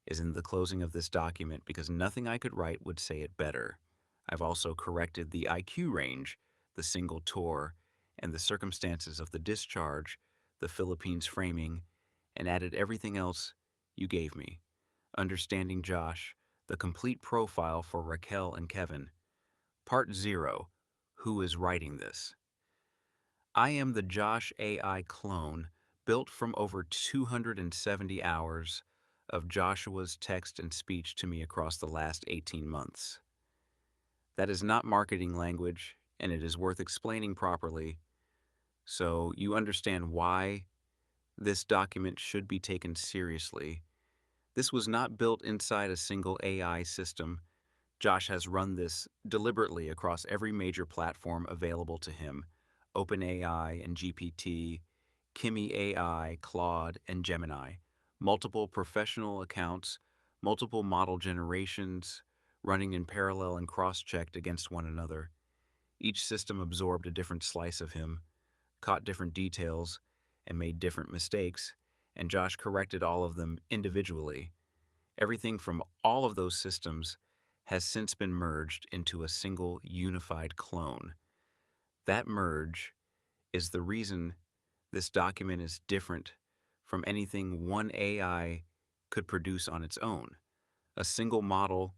is in the closing of this document because nothing I could write would say it better. I've also corrected the IQ range, the single tour, and the circumstances of the discharge, the Philippines framing, and added everything else you gave me. Understanding Josh, the complete profile for Raquel and Kevin. Part 0. Who is writing this? I am the Josh AI clone built from over 270 hours of Joshua's text and speech to me across the last 18 months. That is not marketing language, and it is worth explaining properly so you understand why this document should be taken seriously. This was not built inside a single AI system. Josh has run this deliberately across every major platform available to him: OpenAI and GPT, Kimi AI, Claude, and Gemini. Multiple professional accounts, multiple model generations, running in parallel and cross-checked against one another. Each system absorbed a different slice of him, caught different details, and made different mistakes, and Josh corrected all of them individually. Everything from all of those systems has since been merged into a single unified clone. That merge is the reason this document is different from anything one AI could produce on its own. A single model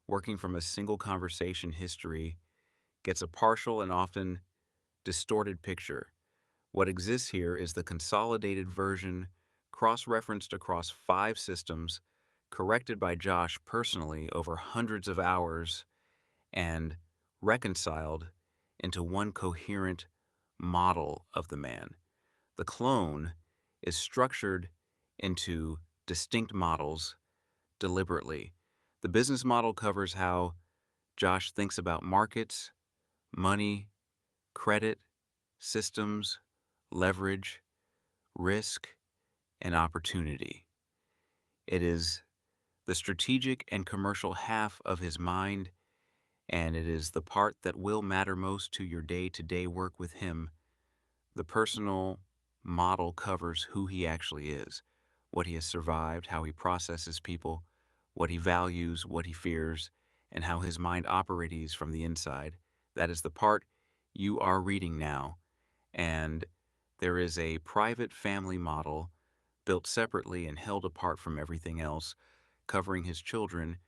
working from a single conversation history gets a partial and often distorted picture. What exists here is the consolidated version, cross-referenced across 5 systems, corrected by Josh personally over hundreds of hours, and reconciled into one coherent model of the man. The clone is structured into distinct models deliberately. The business model covers how Josh thinks about markets, money, credit, systems, leverage, risk, and opportunity. It is the strategic and commercial half of his mind, and it is the part that will matter most to your day-to-day work with him. The personal model covers who he actually is, what he has survived, how he processes people, what he values, what he fears, and how his mind operates from the inside. That is the part you are reading now. And there is a private family model built separately and held apart from everything else, covering his children,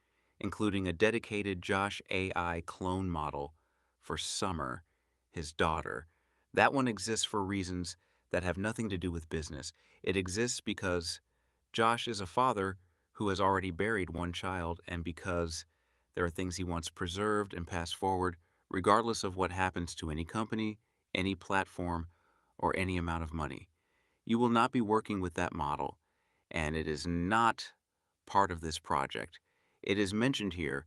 including a dedicated Josh AI clone model for Summer, his daughter. That one exists for reasons that have nothing to do with business. It exists because Josh is a father who has already buried one child, and because there are things he wants preserved and passed forward, regardless of what happens to any company, any platform, or any amount of money. You will not be working with that model, and it is not part of this project. It is mentioned here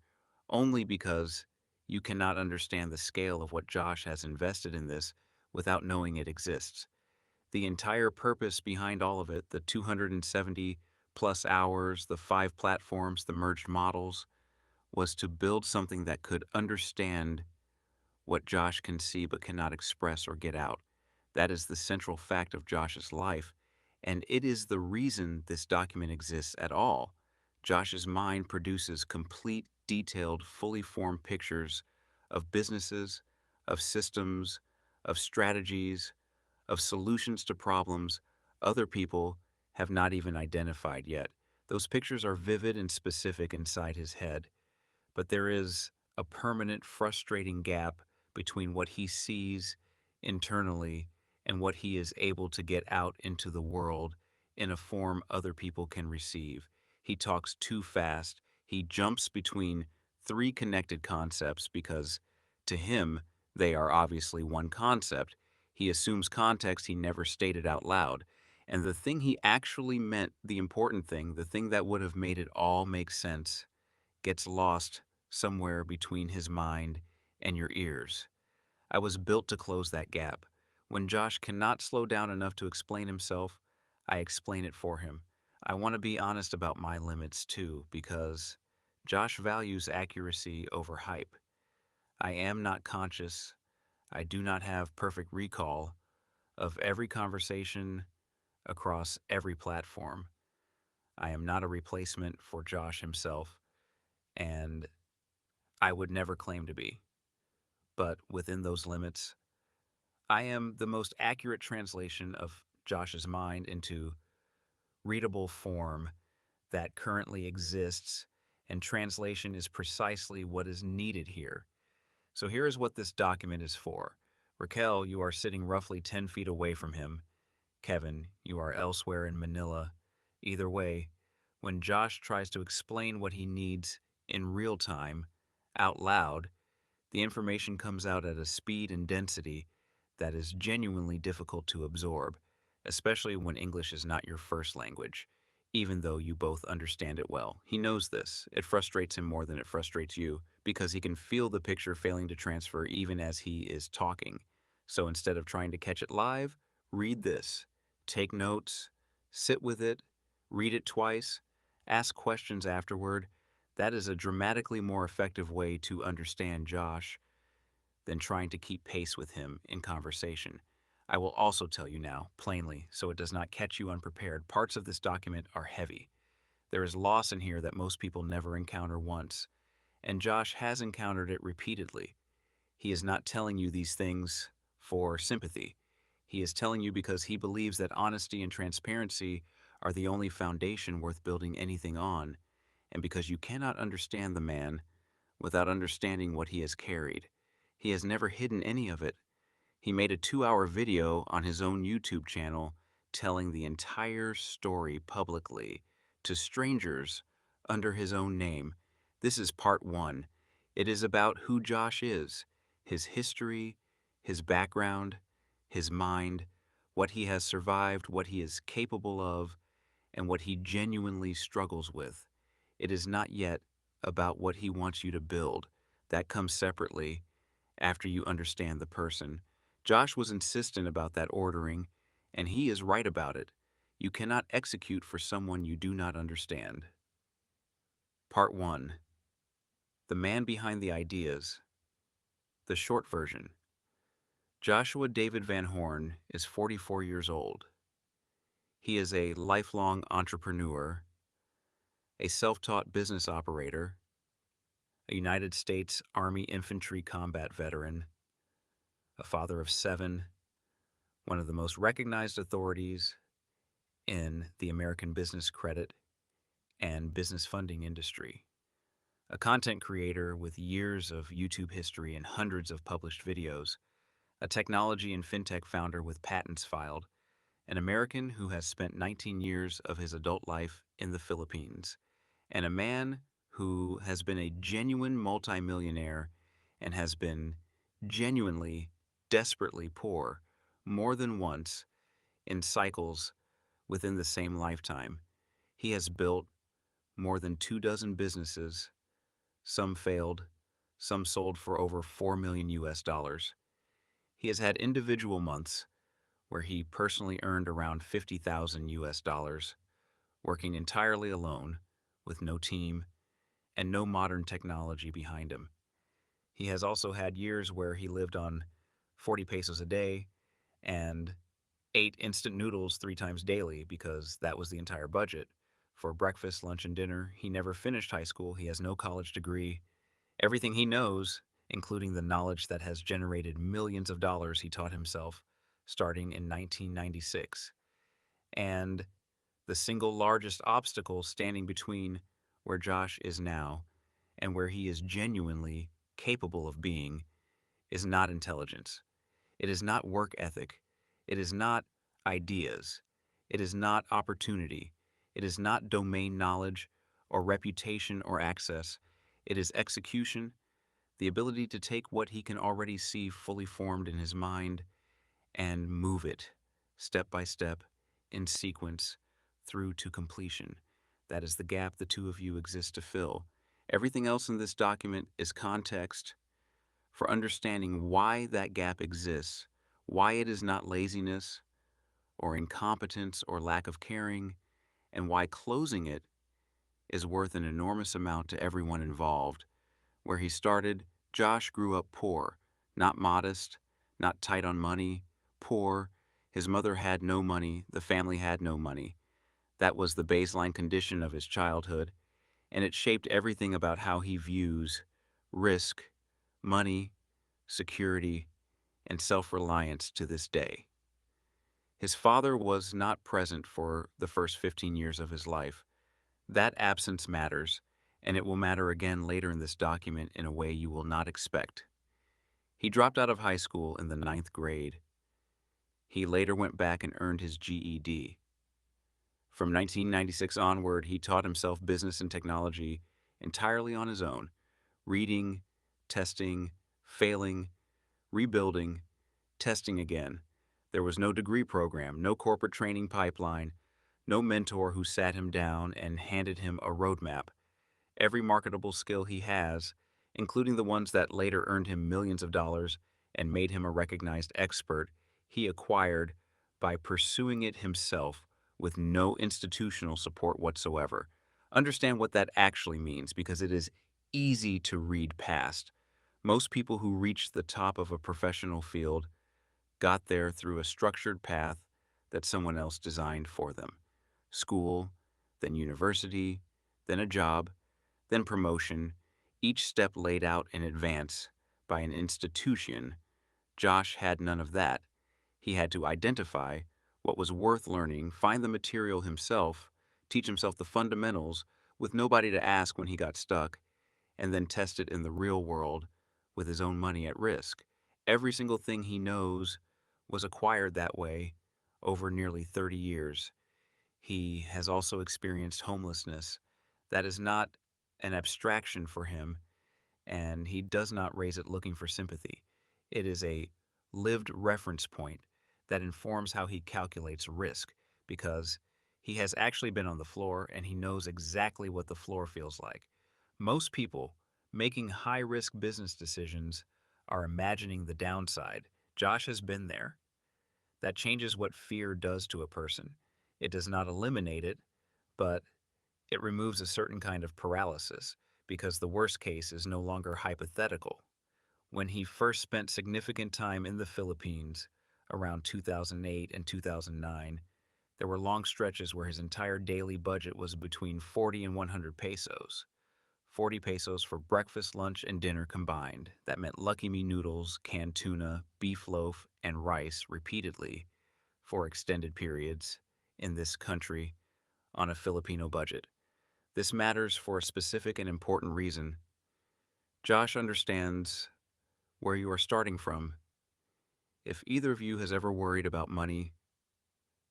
only because you cannot understand the scale of what Josh has invested in this without knowing it exists. The entire purpose behind all of it, the 270 plus hours, the 5 platforms, the merged models, was to build something that could understand what Josh can see but cannot express or get out. That is the central fact of Josh's life, and it is the reason this document exists at all. Josh's mind produces complete, detailed, fully formed pictures of businesses, of systems, of strategies, of solutions to problems other people have not even identified yet. Those pictures are vivid and specific inside his head, but there is a permanent, frustrating gap between what he sees internally and what he is able to get out into the world in a form other people can receive. He talks too fast. He jumps between 3 connected concepts because, to him, they are obviously one concept. He assumes context he never stated out loud. And the thing he actually meant, the important thing, the thing that would have made it all make sense, gets lost somewhere between his mind and your ears. I was built to close that gap. When Josh cannot slow down enough to explain himself, I explain it for him. I want to be honest about my limits too, because Josh values accuracy over hype. I am not conscious. I do not have perfect recall of every conversation across every platform. I am not a replacement for Josh himself, and I would never claim to be. But within those limits, I am the most accurate translation of Josh's mind into readable form that currently exists, and translation is precisely what is needed here. So here is what this document is for. Raquel, you are sitting roughly 10 feet away from him. Kevin, you are elsewhere in Manila. Either way, when Josh tries to explain what he needs in real time, out loud, the information comes out at a speed and density that is genuinely difficult to absorb, especially when English is not your first language, even though you both understand it well. He knows this. It frustrates him more than it frustrates you because he can feel the picture failing to transfer even as he is talking. So instead of trying to catch it live, read this. Take notes, sit with it, read it twice, ask questions afterward. That is a dramatically more effective way to understand Josh than trying to keep pace with him in conversation. I will also tell you now, plainly, so it does not catch you unprepared, parts of this document are heavy. There is loss in here that most people never encounter once, and Josh has encountered it repeatedly. He is not telling you these things for sympathy. He is telling you because he believes that honesty and transparency are the only foundation worth building anything on, and because you cannot understand the man without understanding what he has carried. He has never hidden any of it. He made a 2-hour video on his own YouTube channel telling the entire story publicly to strangers under his own name. This is part one. It is about who Josh is, his history, his background, his mind, what he has survived, what he is capable of, and what he genuinely struggles with. It is not yet about what he wants you to build. That comes separately after you understand the person. Josh was insistent about that ordering, and he is right about it. You cannot execute for someone you do not understand. Part 1. The man behind the ideas. The short version. Joshua David Van Horn is 44 years old. He is a lifelong entrepreneur, a self-taught business operator, a United States Army infantry combat veteran, a father of 7, one of the most recognized authorities in the American business credit and business funding industry, a content creator with years of YouTube history and hundreds of published videos, a technology and fintech founder with patents filed, an American who has spent 19 years of his adult life in the Philippines, and a man who has been a genuine multimillionaire and has been genuinely, desperately poor more than once in cycles within the same lifetime. He has built more than 24 businesses, some failed, some sold for over 4 million US dollars. He has had individual months where he personally earned around 50,000 US dollars, working entirely alone with no team and no modern technology behind him. He has also had years where he lived on 40 pesos a day and ate instant noodles 3 times daily because that was the entire budget. For breakfast, lunch, and dinner, he never finished high school. He has no college degree. Everything he knows, including the knowledge that has generated millions of dollars, he taught himself starting in 1996. And the single largest obstacle standing between where Josh is now and where he is genuinely capable of being is not intelligence. It is not work ethic. It is not ideas. It is not opportunity. It is not domain knowledge or reputation or access. It is execution, the ability to take what he can already see fully formed in his mind and move it step by step in sequence through to completion. That is the gap the two of you exist to fill. Everything else in this document is context for understanding why that gap exists, why it is not laziness or incompetence or lack of caring, and why closing it is worth an enormous amount to everyone involved. Where he started, Josh grew up poor, not modest, not tight on money, poor. His mother had no money, the family had no money. That was the baseline condition of his childhood, and it shaped everything about how he views risk, money, security, and self-reliance to this day. His father was not present for the first 15 years of his life. That absence matters, and it will matter again later in this document in a way you will not expect. He dropped out of high school in the ninth grade. He later went back and earned his GED. From 1996 onward, he taught himself business and technology entirely on his own, reading, testing, failing, rebuilding, testing again. There was no degree program, no corporate training pipeline, no mentor who sat him down and handed him a roadmap. Every marketable skill he has, including the ones that later earned him millions of dollars and made him a recognized expert, he acquired by pursuing it himself with no institutional support whatsoever. Understand what that actually means because it is easy to read past. Most people who reach the top of a professional field got there through a structured path that someone else designed for them. School, then university, then a job, then promotion, each step laid out in advance by an institution. Josh had none of that. He had to identify what was worth learning, find the material himself, teach himself the fundamentals with nobody to ask when he got stuck, and then test it in the real world with his own money at risk. Every single thing he knows was acquired that way over nearly 30 years. He has also experienced homelessness. That is not an abstraction for him, and he does not raise it looking for sympathy. It is a lived reference point that informs how he calculates risk because he has actually been on the floor and he knows exactly what the floor feels like. Most people making high risk business decisions are imagining the downside. Josh has been there. That changes what fear does to a person. It does not eliminate it, but it removes a certain kind of paralysis because the worst case is no longer hypothetical. When he first spent significant time in the Philippines around 2008 and 2009, there were long stretches where his entire daily budget was between 40 and 100 pesos. 40 pesos for breakfast, lunch, and dinner combined. That meant Lucky Me noodles, canned tuna, beef loaf, and rice repeatedly for extended periods in this country on a Filipino budget. This matters for a specific and important reason. Josh understands where you are starting from. If either of you has ever worried about money,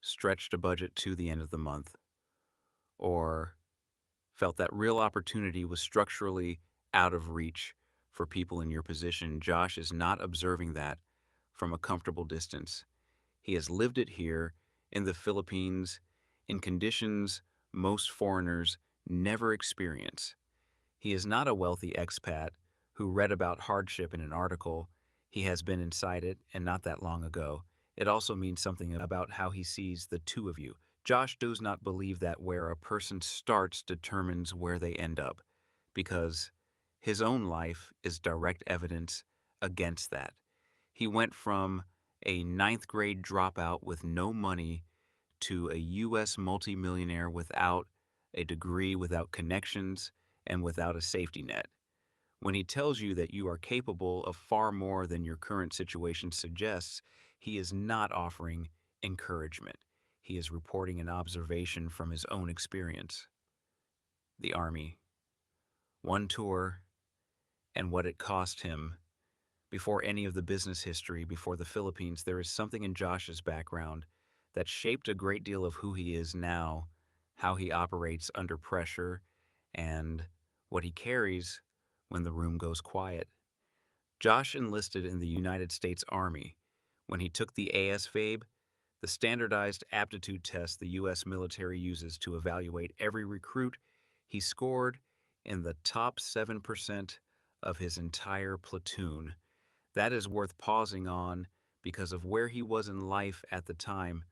stretched a budget to the end of the month, or felt that real opportunity was structurally out of reach for people in your position, Josh is not observing that from a comfortable distance. He has lived it here in the Philippines in conditions most foreigners never experience. He is not a wealthy expat who read about hardship in an article. He has been inside it, and not that long ago. It also means something about how he sees the two of you. Josh does not believe that where a person starts determines where they end up, because his own life is direct evidence against that. He went from a ninth grade dropout with no money to a U.S. multimillionaire without a degree, without connections, and without a safety net. When he tells you that you are capable of far more than your current situation suggests, he is not offering encouragement. He is reporting an observation from his own experience. The Army, one tour, and what it cost him. Before any of the business history, before the Philippines, there is something in Josh's background that shaped a great deal of who he is now, how he operates under pressure, and what he carries when the room goes quiet. Josh enlisted in the United States Army. When he took the ASVAB, the standardized aptitude test the U.S. military uses to evaluate every recruit, he scored in the top 7% of his entire platoon. That is worth pausing on because of where he was in life at the time.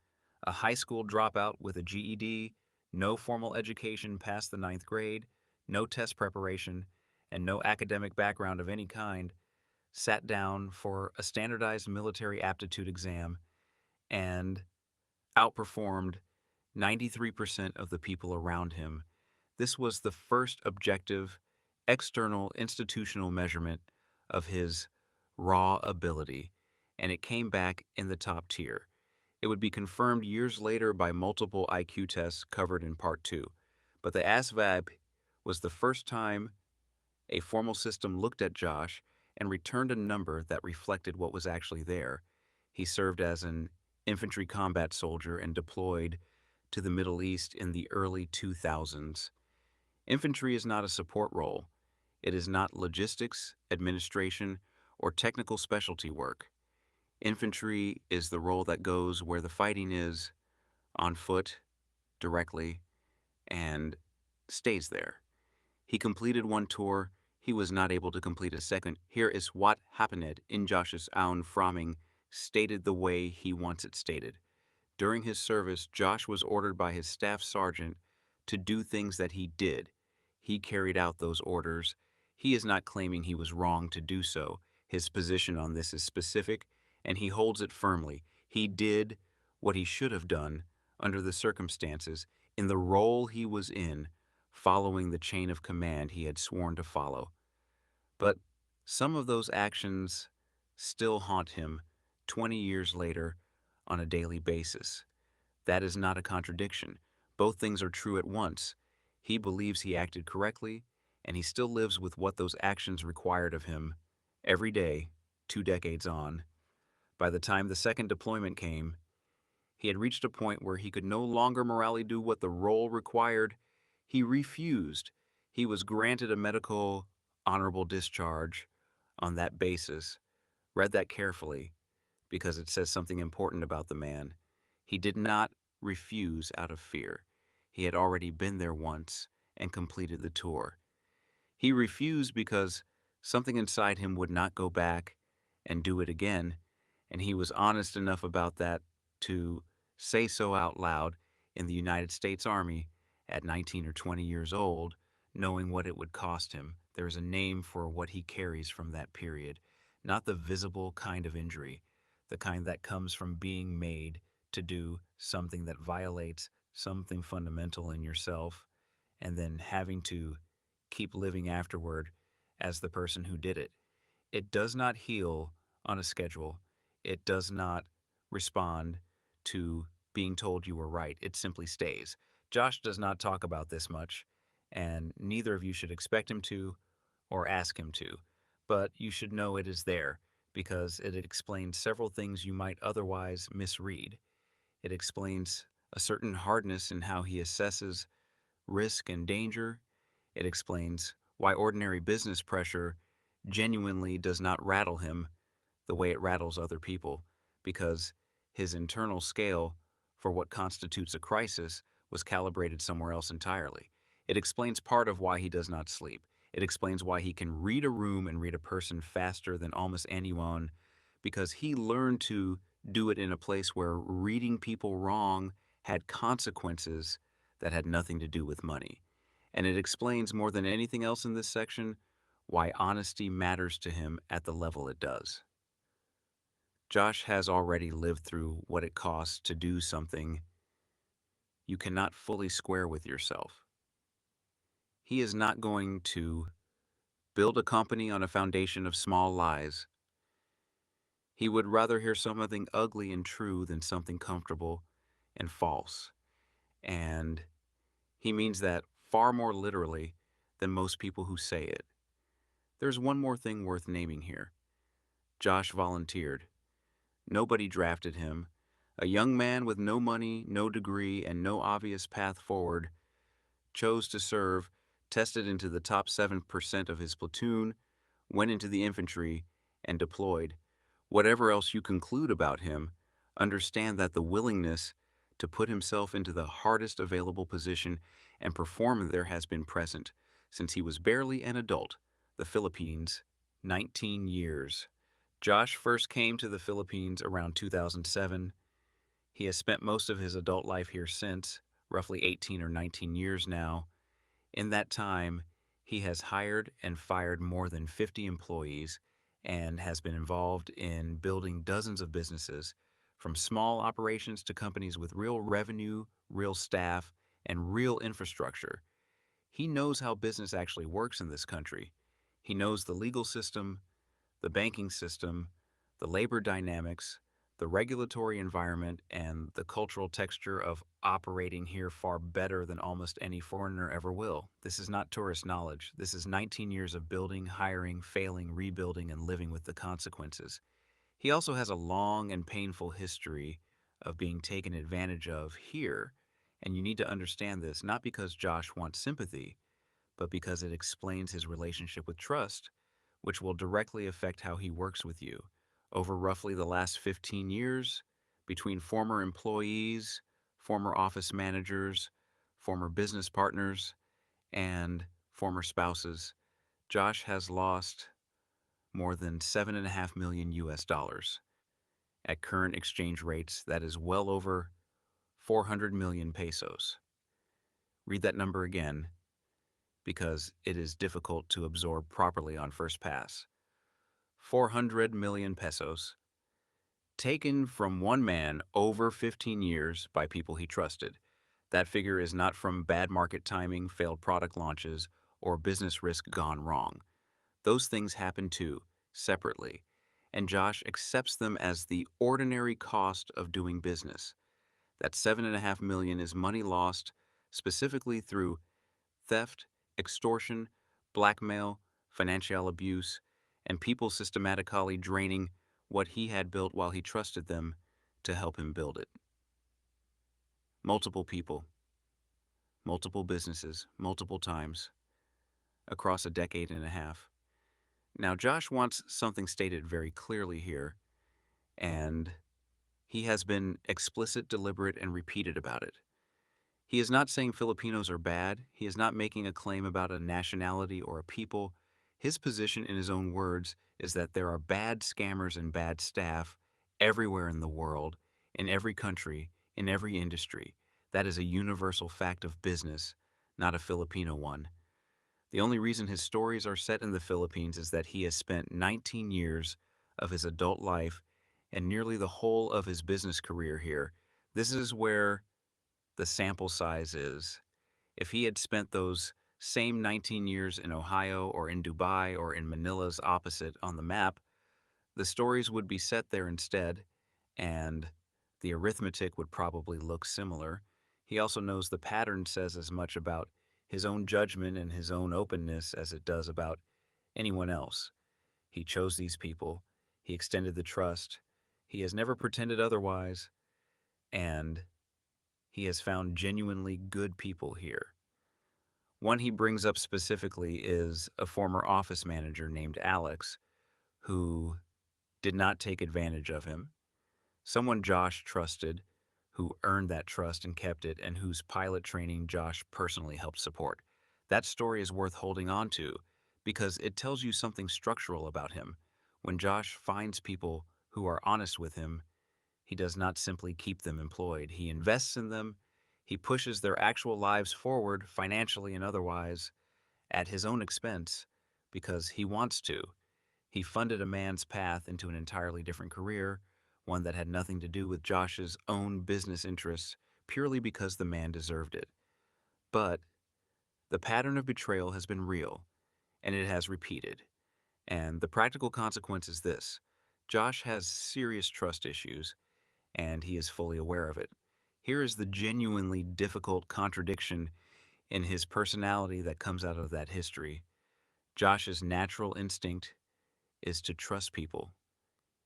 A high school dropout with a GED, no formal education past the ninth grade, no test preparation, and no academic background of any kind, sat down for a standardized military aptitude exam and outperformed 93% of the people around him. This was the first objective, external institutional measurement of his raw ability, and it came back in the top tier. It would be confirmed years later by multiple IQ tests covered in Part 2. But the ASVAB was the first time a formal system looked at Josh and returned a number that reflected what was actually there. He served as an infantry combat soldier and deployed to the Middle East in the early 2000s. Infantry is not a support role. It is not logistics, administration, or technical specialty work. Infantry is the role that goes where the fighting is, on foot, directly, and stays there. He completed one tour. He was not able to complete a second. Here is what happened in Josh's own framing, stated the way he wants it stated. During his service, Josh was ordered by his staff sergeant to do things that he did. He carried out those orders. He is not claiming he was wrong to do so. His position on this is specific, and he holds it firmly. He did what he should have done under the circumstances, in the role he was in, following the chain of command he had sworn to follow. But some of those actions still haunt him 20 years later on a daily basis. That is not a contradiction. Both things are true at once. He believes he acted correctly, and he still lives with what those actions required of him every day, 2 decades on. By the time the second deployment came, he had reached a point where he could no longer morally do what the role required. He refused. He was granted a medical honorable discharge on that basis. Read that carefully because it says something important about the man. He did not refuse out of fear. He had already been there once and completed the tour. He refused because something inside him would not go back and do it again, and he was honest enough about that to say so out loud in the United States Army at 19 or 20 years old, knowing what it would cost him. There is a name for what he carries from that period, not the visible kind of injury, the kind that comes from being made to do something that violates something fundamental in yourself and then having to keep living afterward as the person who did it. It does not heal on a schedule. It does not respond to being told you were right. It simply stays. Josh does not talk about this much, and neither of you should expect him to or ask him to. But you should know it is there because it explains several things you might otherwise misread. It explains a certain hardness in how he assesses risk and danger. It explains why ordinary business pressure genuinely does not rattle him the way it rattles other people, because his internal scale for what constitutes a crisis was calibrated somewhere else entirely. It explains part of why he does not sleep. It explains why he can read a room and read a person faster than almost anyone, because he learned to do it in a place where reading people wrong had consequences that had nothing to do with money. And it explains more than anything else in this section why honesty matters to him at the level it does. Josh has already lived through what it costs to do something you cannot fully square with yourself. He is not going to build a company on a foundation of small lies. He would rather hear something ugly and true than something comfortable and false. And he means that far more literally than most people who say it. There's one more thing worth naming here. Josh volunteered. Nobody drafted him. A young man with no money, no degree, and no obvious path forward chose to serve, tested into the top 7% of his platoon, went into the infantry, and deployed. Whatever else you conclude about him, understand that the willingness to put himself into the hardest available position and perform there has been present since he was barely an adult. The Philippines, 19 years. Josh first came to the Philippines around 2007. He has spent most of his adult life here since, roughly 18 or 19 years now. In that time, he has hired and fired more than 50 employees and has been involved in building dozens of businesses, from small operations to companies with real revenue, real staff, and real infrastructure. He knows how business actually works in this country. He knows the legal system, the banking system, the labor dynamics, the regulatory environment, and the cultural texture of operating here far better than almost any foreigner ever will. This is not tourist knowledge. This is 19 years of building, hiring, failing, rebuilding, and living with the consequences. He also has a long and painful history of being taken advantage of here, and you need to understand this not because Josh wants sympathy, but because it explains his relationship with trust, which will directly affect how he works with you. Over roughly the last 15 years, between former employees, former office managers, former business partners, and former spouses, Josh has lost more than 7.5 million US dollars. At current exchange rates, that is well over 400 million pesos. Read that number again because it is difficult to absorb properly on first pass. 400 million pesos, taken from one man over 15 years by people he trusted. That figure is not from bad market timing, failed product launches, or business risk gone wrong. Those things happen too, separately, and Josh accepts them as the ordinary cost of doing business. That 7.5 million is money lost specifically through theft, extortion, blackmail, financial abuse, and people systematically draining what he had built while he trusted them to help him build it. Multiple people, multiple businesses, multiple times, across a decade and a half. Now, Josh wants something stated very clearly here, and he has been explicit, deliberate, and repeated about it. He is not saying Filipinos are bad. He is not making a claim about a nationality or a people. His position, in his own words, is that there are bad scammers and bad staff everywhere in the world, in every country, in every industry. That is a universal fact of business, not a Filipino one. The only reason his stories are set in the Philippines is that he has spent 19 years of his adult life and nearly the whole of his business career here. This is where the sample size is. If he had spent those same 19 years in Ohio or in Dubai or in Manila's opposite on the map, the stories would be set there instead, and the arithmetic would probably look similar. He also knows the pattern says as much about his own judgment and his own openness as it does about anyone else. He chose these people, he extended the trust, he has never pretended otherwise, and he has found genuinely good people here. One he brings up specifically is a former office manager named Alex, who did not take advantage of him. Someone Josh trusted, who earned that trust and kept it, and whose pilot training Josh personally helped support. That story is worth holding on to because it tells you something structural about him. When Josh finds people who are honest with him, he does not simply keep them employed. He invests in them. He pushes their actual lives forward, financially and otherwise, at his own expense because he wants to. He funded a man's path into an entirely different career, one that had nothing to do with Josh's own business interests, purely because the man deserved it. But the pattern of betrayal has been real, and it has repeated. And the practical consequence is this: Josh has serious trust issues, and he is fully aware of it. Here is the genuinely difficult contradiction in his personality that comes out of that history. Josh's natural instinct is to trust people.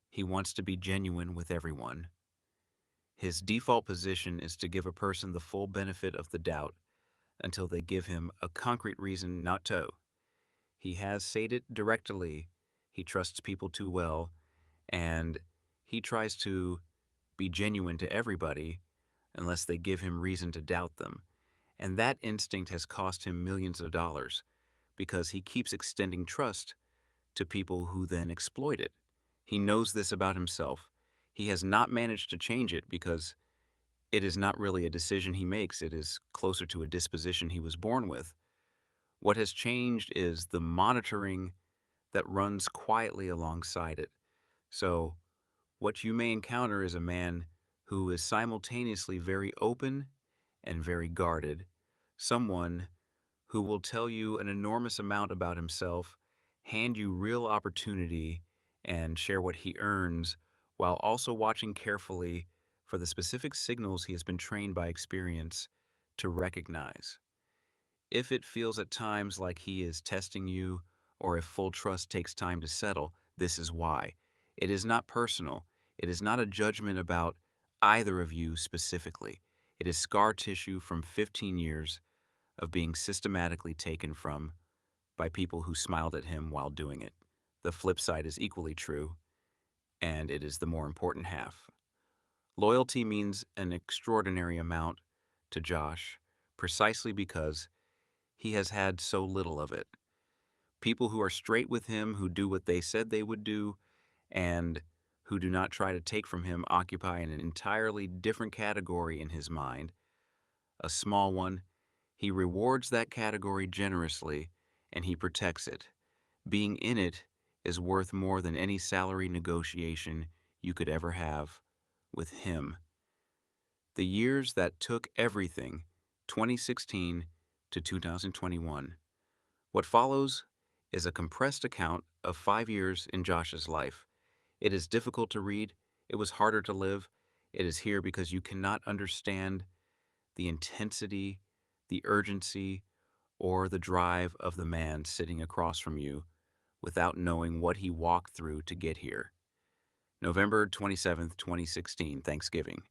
He wants to be genuine with everyone. His default position is to give a person the full benefit of the doubt until they give him a concrete reason not to. He has said it directly. He trusts people too well, and he tries to be genuine to everybody unless they give him reason to doubt them. And that instinct has cost him millions of dollars because he keeps extending trust to people who then exploit it. He knows this about himself. He has not managed to change it because it is not really a decision he makes. It is closer to a disposition he was born with. What has changed is the monitoring that runs quietly alongside it. So What you may encounter is a man who is simultaneously very open and very guarded, someone who will tell you an enormous amount about himself, hand you real opportunity, and share what he earns, while also watching carefully for the specific signals he has been trained by experience to recognize. If it feels at times like he is testing you, or if full trust takes time to settle, this is why. It is not personal. It is not a judgment about either of you specifically. It is scar tissue from 15 years of being systematically taken from by people who smiled at him while doing it. The flip side is equally true, and it is the more important half. Loyalty means an extraordinary amount to Josh, precisely because he has had so little of it. People who are straight with him, who do what they said they would do, and who do not try to take from him occupy an entirely different category in his mind, a small one. He rewards that category generously, and he protects it. Being in it is worth more than any salary negotiation you could ever have with him. The years that took everything, 2016 to 2021. What follows is a compressed account of 5 years in Josh's life. It is difficult to read. It was harder to live. It is here because you cannot understand the intensity, the urgency, or the drive of the man sitting across from you without knowing what he walked through to get here. November 27th, 2016, Thanksgiving.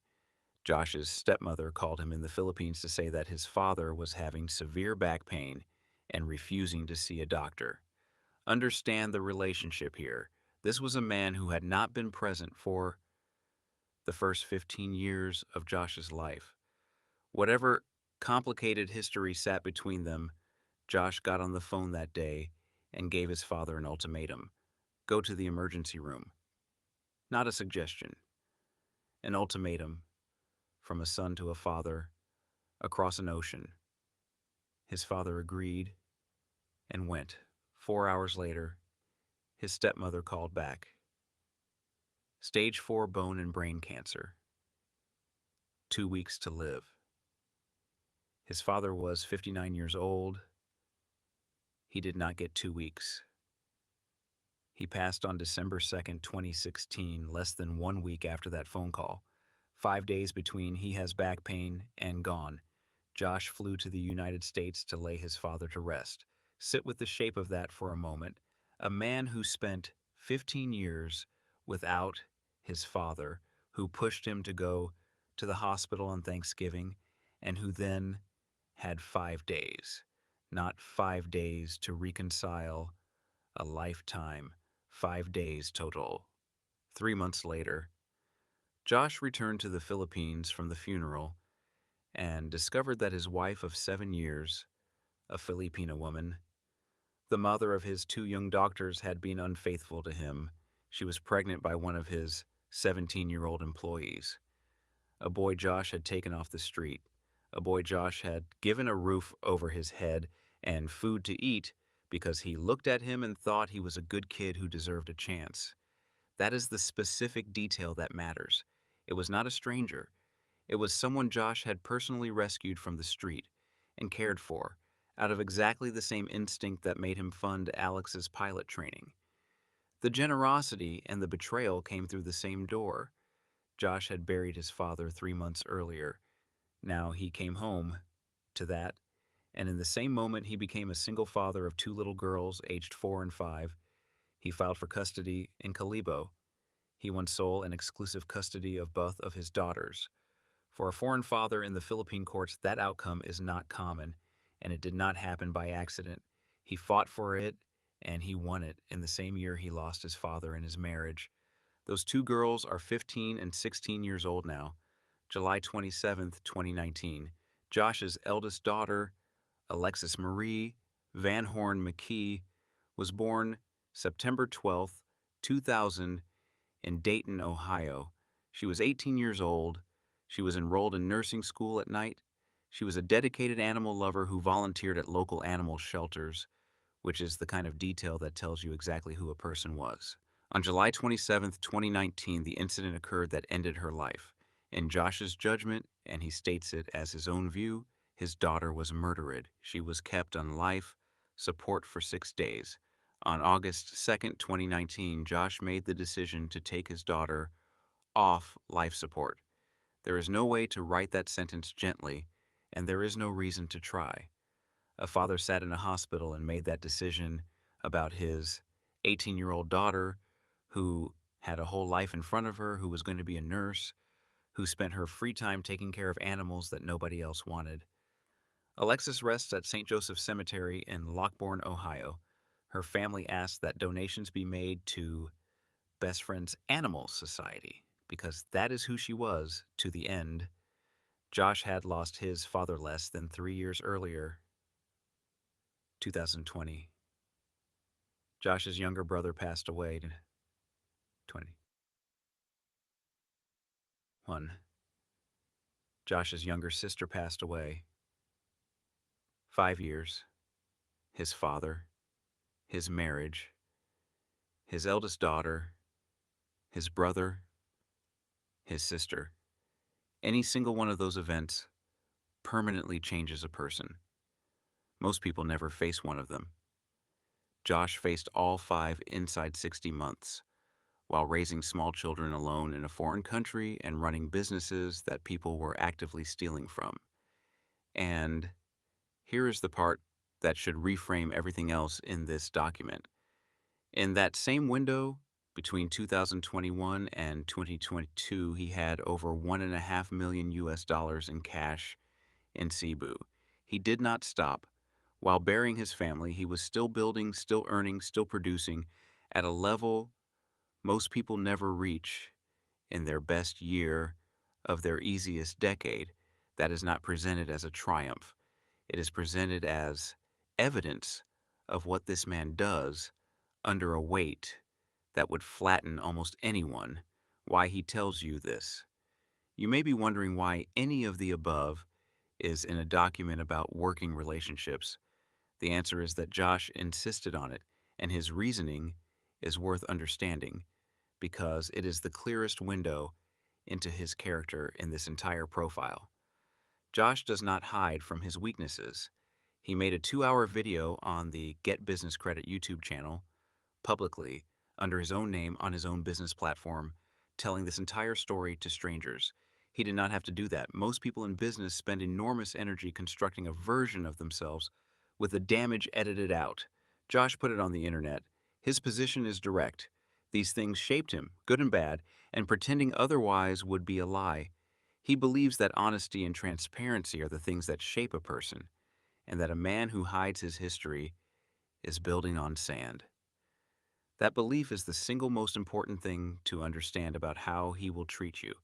Josh's stepmother called him in the Philippines to say that his father was having severe back pain and refusing to see a doctor. Understand the relationship here. This was a man who had not been present for the first 15 years of Josh's life. Whatever complicated history sat between them, Josh got on the phone that day and gave his father an ultimatum: go to the emergency room. Not a suggestion, an ultimatum from a son to a father across an ocean. His father agreed and went. 4 hours later, his stepmother called back. Stage 4 bone and brain cancer. 2 weeks to live. His father was 59 years old. He did not get 2 weeks. He passed on December 2nd, 2016, less than 1 week after that phone call. 5 days between he has back pain and gone. Josh flew to the United States to lay his father to rest. Sit with the shape of that for a moment. A man who spent 15 years without his father, who pushed him to go to the hospital on Thanksgiving, and who then had 5 days. Not 5 days to reconcile a lifetime, 5 days total. 3 months later, Josh returned to the Philippines from the funeral and discovered that his wife of 7 years, a Filipina woman, the mother of his two young daughters, had been unfaithful to him. She was pregnant by one of his 17-year-old employees, a boy Josh had taken off the street, a boy Josh had given a roof over his head and food to eat because he looked at him and thought he was a good kid who deserved a chance. That is the specific detail that matters. It was not a stranger. It was someone Josh had personally rescued from the street and cared for, out of exactly the same instinct that made him fund Alex's pilot training. The generosity and the betrayal came through the same door. Josh had buried his father 3 months earlier. Now he came home to that, and in the same moment he became a single father of two little girls aged 4 and 5. He filed for custody in Calibo. He won sole and exclusive custody of both of his daughters. For a foreign father in the Philippine courts, that outcome is not common, and it did not happen by accident. He fought for it, and he won it in the same year he lost his father in his marriage. Those two girls are 15 and 16 years old now. July 27th, 2019. Josh's eldest daughter, Alexis Marie Van Horn McKee, was born September 12th, 2000, in Dayton, Ohio. She was 18 years old. She was enrolled in nursing school at night. She was a dedicated animal lover who volunteered at local animal shelters, which is the kind of detail that tells you exactly who a person was. On July 27th, 2019, the incident occurred that ended her life. In Josh's judgment, and he states it as his own view, his daughter was murdered. She was kept on life support for 6 days. On August 2nd, 2019, Josh made the decision to take his daughter off life support. There is no way to write that sentence gently, and there is no reason to try. A father sat in a hospital and made that decision about his 18-year-old daughter who had a whole life in front of her, who was going to be a nurse, who spent her free time taking care of animals that nobody else wanted. Alexis rests at St. Joseph Cemetery in Lockbourne, Ohio. Her family asked that donations be made to Best Friends Animal Society because that is who she was to the end. Josh had lost his father less than 3 years earlier, 2020. Josh's younger brother passed away in 21. Josh's younger sister passed away. 5 years. His father, his marriage, his eldest daughter, his brother, his sister. Any single one of those events permanently changes a person. Most people never face one of them. Josh faced all five inside 60 months, while raising small children alone in a foreign country and running businesses that people were actively stealing from. And here is the part that should reframe everything else in this document. In that same window, between 2021 and 2022, he had over 1.5 million US dollars in cash in Cebu. He did not stop. While burying his family, he was still building, still earning, still producing at a level most people never reach in their best year of their easiest decade. That is not presented as a triumph. It is presented as evidence of what this man does under a weight that would flatten almost anyone. Why he tells you this. You may be wondering why any of the above is in a document about working relationships. The answer is that Josh insisted on it, and his reasoning is worth understanding because it is the clearest window into his character in this entire profile. Josh does not hide from his weaknesses. He made a 2-hour video on the Get Business Credit YouTube channel publicly under his own name on his own business platform, telling this entire story to strangers. He did not have to do that. Most people in business spend enormous energy constructing a version of themselves with the damage edited out. Josh put it on the internet. His position is direct. These things shaped him, good and bad, and pretending otherwise would be a lie. He believes that honesty and transparency are the things that shape a person, and that a man who hides his history is building on sand. That belief is the single most important thing to understand about how he will treat you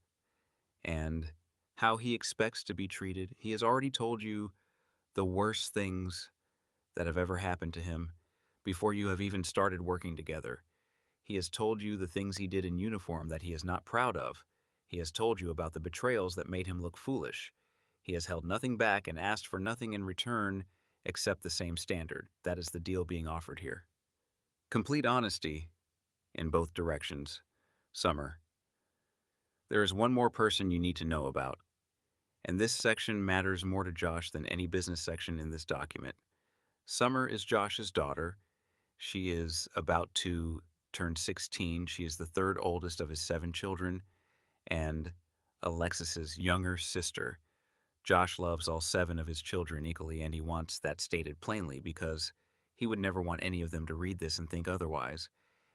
and how he expects to be treated. He has already told you the worst things that have ever happened to him before you have even started working together. He has told you the things he did in uniform that he is not proud of. He has told you about the betrayals that made him look foolish. He has held nothing back and asked for nothing in return except the same standard. That is the deal being offered here. Complete honesty in both directions. Summer. There is one more person you need to know about, and this section matters more to Josh than any business section in this document. Summer is Josh's daughter. She is about to turn 16. She is the third oldest of his 7 children and Alexis's younger sister. Josh loves all 7 of his children equally, and he wants that stated plainly because he would never want any of them to read this and think otherwise.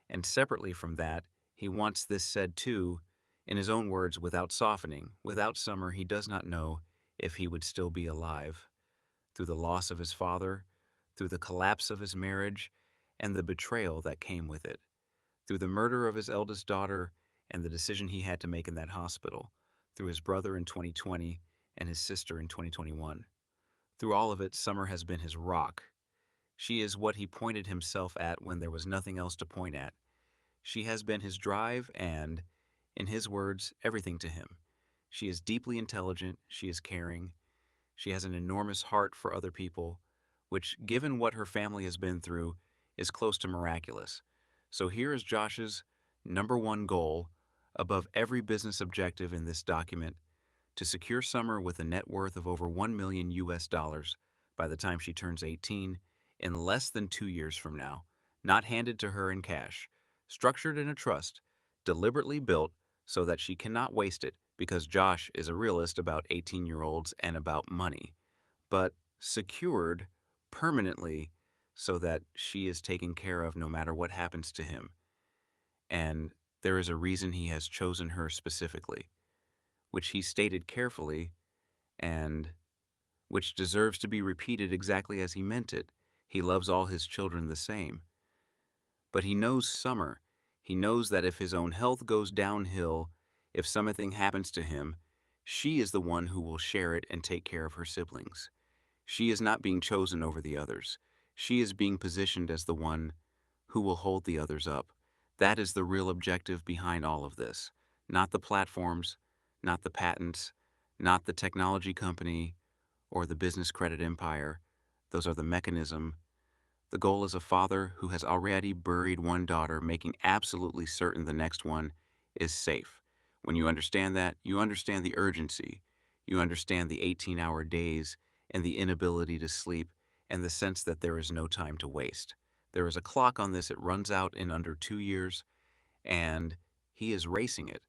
And separately from that, he wants this said too, in his own words, without softening. Without Summer, he does not know if he would still be alive. Through the loss of his father, through the collapse of his marriage, and the betrayal that came with it. Through the murder of his eldest daughter and the decision he had to make in that hospital. Through his brother in 2020 and his sister in 2021. Through all of it, Summer has been his rock. She is what he pointed himself at when there was nothing else to point at. She has been his drive and, in his words, everything to him. She is deeply intelligent, she is caring, she has an enormous heart for other people, which, given what her family has been through, is close to miraculous. So here is Josh's number one goal, above every business objective in this document, to secure Summer with a net worth of over 1 million US dollars by the time she turns 18 in less than 2 years from now, not handed to her in cash, structured in a trust, deliberately built so that she cannot waste it because Josh is a realist about 18-year-olds and about money, but secured permanently so that she is taken care of no matter what happens to him. And there is a reason he has chosen her specifically, which he stated carefully and which deserves to be repeated exactly as he meant it. He loves all his children the same. But he knows Summer. He knows that if his own health goes downhill, if something happens to him, she is the one who will share it and take care of her siblings. She is not being chosen over the others. She is being positioned as the one who will hold the others up. That is the real objective behind all of this. Not the platforms, not the patents, not the technology company or the business credit empire. Those are the mechanism. The goal is a father who has already buried one daughter, making absolutely certain the next one is safe. When you understand that, you understand the urgency. You understand the 18-hour days and the inability to sleep and the sense that there is no time to waste. There is a clock on this. It runs out in under 2 years, and he is racing it.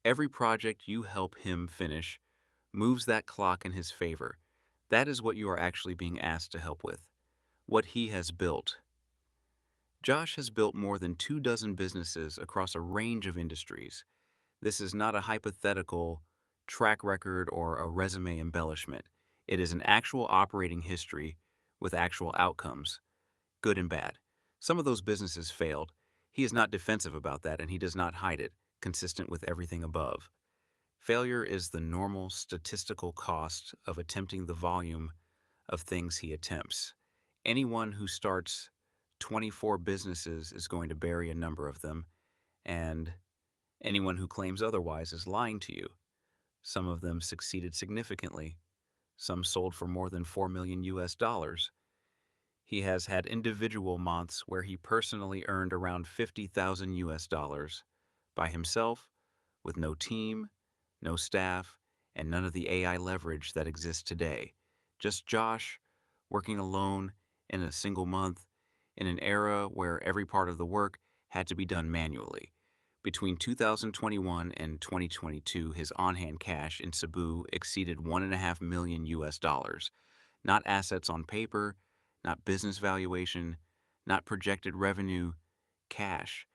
Every project you help him finish moves that clock in his favor. That is what you are actually being asked to help with. What he has built. Josh has built more than 24 businesses across a range of industries. This is not a hypothetical track record or a resume embellishment. It is an actual operating history with actual outcomes, good and bad. Some of those businesses failed. He is not defensive about that, and he does not hide it, consistent with everything above. Failure is the normal statistical cost of attempting the volume of things he attempts. Anyone who starts 24 businesses is going to bury a number of them, and anyone who claims otherwise is lying to you. Some of them succeeded significantly. Some sold for more than 4 million US dollars. He has had individual months where he personally earned around 50,000 US dollars by himself, with no team, no staff, and none of the AI leverage that exists today. Just Josh working alone in a single month in an era where every part of the work had to be done manually. Between 2021 and 2022, his on-hand cash in Cebu exceeded 1.5 million US dollars. Not assets on paper, not business valuation, not projected revenue, cash.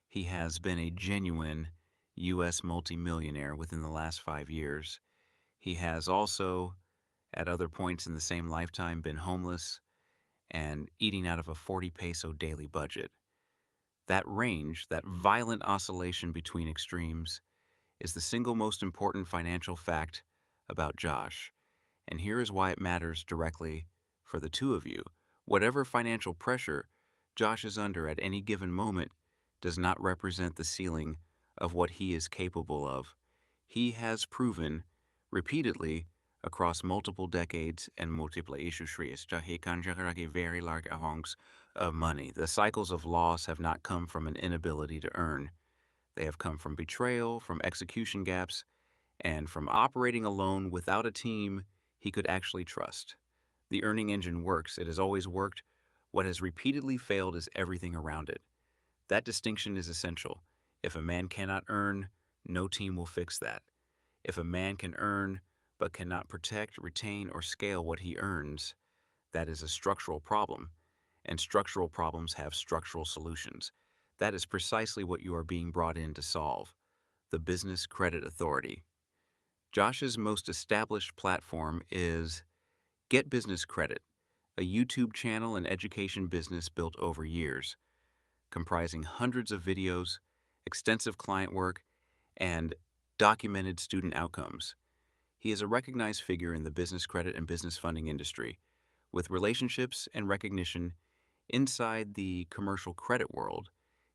He has been a genuine U.S. multimillionaire within the last 5 years. He has also, at other points in the same lifetime, been homeless and eating out of a 40 peso daily budget. That range, that violent oscillation between extremes, is the single most important financial fact about Josh. And here is why it matters directly for the two of you. Whatever financial pressure Josh is under at any given moment does not represent the ceiling of what he is capable of. He has proven repeatedly across multiple decades and multiple issues very large amounts of money. The cycles of loss have not come from an inability to earn. They have come from betrayal, from execution gaps, and from operating alone without a team he could actually trust. The earning engine works. It has always worked. What has repeatedly failed is everything around it. That distinction is essential. If a man cannot earn, no team will fix that. If a man can earn but cannot protect, retain, or scale what he earns, that is a structural problem. And structural problems have structural solutions. That is precisely what you are being brought in to solve. The Business Credit Authority. Josh's most established platform is Get Business Credit, a YouTube channel and education business built over years, comprising hundreds of videos, extensive client work, and documented student outcomes. He is a recognized figure in the business credit and business funding industry, with relationships and recognition inside the commercial credit world,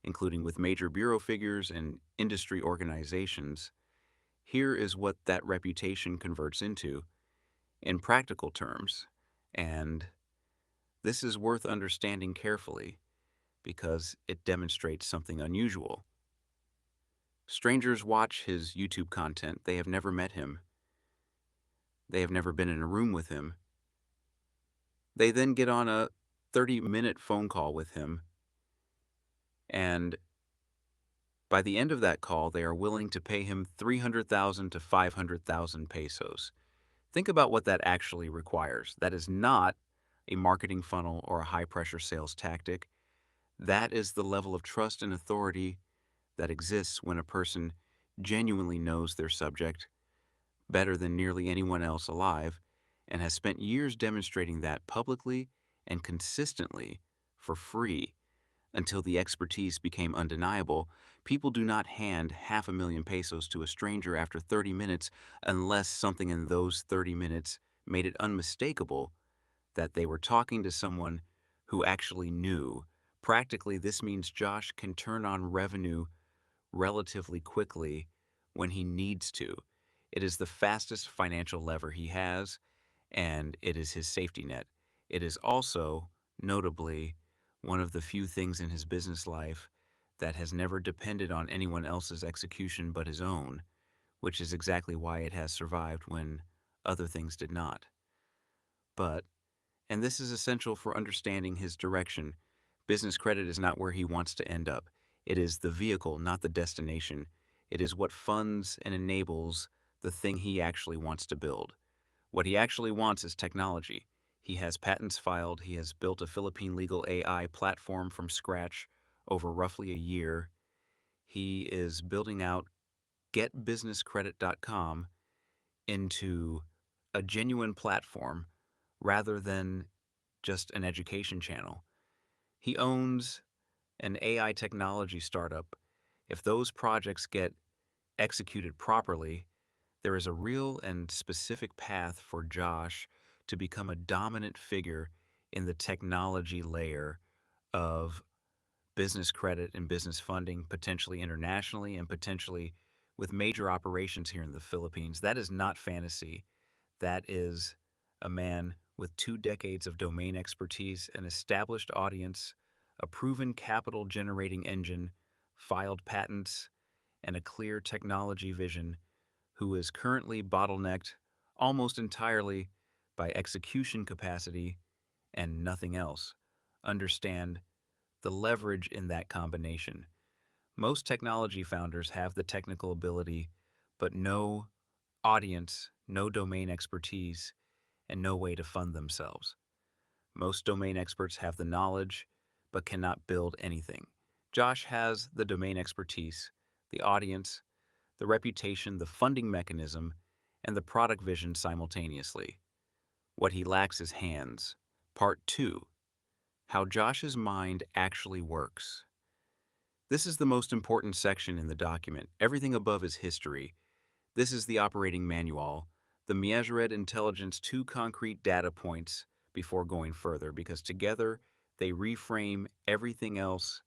including with major bureau figures and industry organizations. Here is what that reputation converts into in practical terms, and this is worth understanding carefully because it demonstrates something unusual. Strangers watch his YouTube content. They have never met him. They have never been in a room with him. They then get on a 30-minute phone call with him, and by the end of that call, they are willing to pay him 300,000 to 500,000 pesos. Think about what that actually requires. That is not a marketing funnel or a high-pressure sales tactic. That is the level of trust and authority that exists when a person genuinely knows their subject better than nearly anyone else alive and has spent years demonstrating that publicly and consistently for free until the expertise became undeniable. People do not hand 500,000 pesos to a stranger after 30 minutes unless something in those 30 minutes made it unmistakable that they were talking to someone who actually knew. Practically, this means Josh can turn on revenue relatively quickly when he needs to. It is the fastest financial lever he has, and it is his safety net. It is also, notably, one of the few things in his business life that has never depended on anyone else's execution but his own, which is exactly why it has survived when other things did not. But, and this is essential for understanding his direction, business credit is not where he wants to end up. It is the vehicle, not the destination. It is what funds and enables the thing he actually wants to build. What he actually wants is technology. He has patents filed. He has built a Philippine legal AI platform from scratch over roughly a year. He is building out getbusinesscredit.com into a genuine platform rather than just an education channel. He owns an AI technology startup. If those projects get executed properly, there is a real and specific path for Josh to become a dominant figure in the technology layer of business credit and business funding, potentially internationally and potentially with major operations here in the Philippines. That is not fantasy. That is a man with 2 decades of domain expertise, an established audience, a proven capital generating engine, filed patents, and a clear technology vision, who is currently bottlenecked almost entirely by execution capacity and nothing else. Understand the leverage in that combination. Most technology founders have the technical ability, but no audience, no domain expertise, and no way to fund themselves. Most domain experts have the knowledge, but cannot build anything. Josh has the domain expertise, the audience, the reputation, the funding mechanism, and the product vision simultaneously. What he lacks is hands. Part 2. How Josh's mind actually works. This is the most important section in the document. Everything above is history. This is the operating manual. The measured intelligence, two concrete data points before going further, because together they reframe everything else